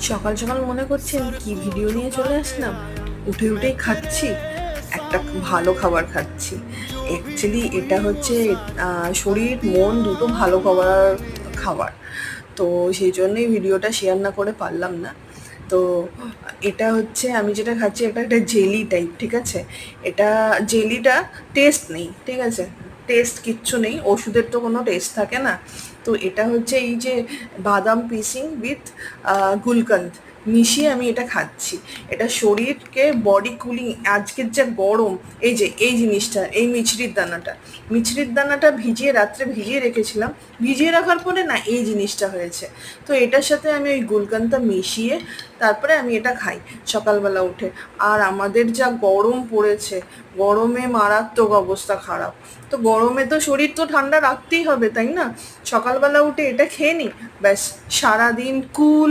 সকাল সকাল মনে করছেন কি ভিডিও নিয়ে চলে আসলাম। উঠে উঠেই খাচ্ছি, একটা ভালো খাবার খাচ্ছি। অ্যাকচুয়ালি এটা হচ্ছে শরীর মন দুটো ভালো খাবার খাবার। তো সেই জন্যই ভিডিওটা শেয়ার না করে পারলাম না। তো এটা হচ্ছে আমি যেটা খাচ্ছি, এটা একটা জেলি টাইপ, ঠিক আছে। এটা জেলিটা টেস্ট নেই, ঠিক আছে, টেস্ট কিচ্ছু নেই, ওষুধের তো কোনো টেস্ট থাকে না। তো এটা হচ্ছে এই যে বাদাম পিসিং উইথ গুলকন্দ মিশিয়ে আমি এটা খাচ্ছি। এটা শরীরকে বডি কুলিং, আজকের যা গরম, এই যে এই জিনিসটা, এই মিছরির দানাটা ভিজিয়ে রাত্রে ভিজিয়ে রেখেছিলাম, ভিজিয়ে রাখার পরে না এই জিনিসটা হয়েছে। তো এটার সাথে আমি ওই গুলকন্দটা মিশিয়ে তারপরে আমি এটা খাই সকালবেলা উঠে। আর আমাদের যা গরম পড়েছে, গরমে মারাত্মক অবস্থা খারাপ। তো গরমে তো শরীর তো ঠান্ডা রাখতেই হবে, তাই না? সকালবেলা উঠে এটা খেয়ে নিই, ব্যাস সারাদিন কুল।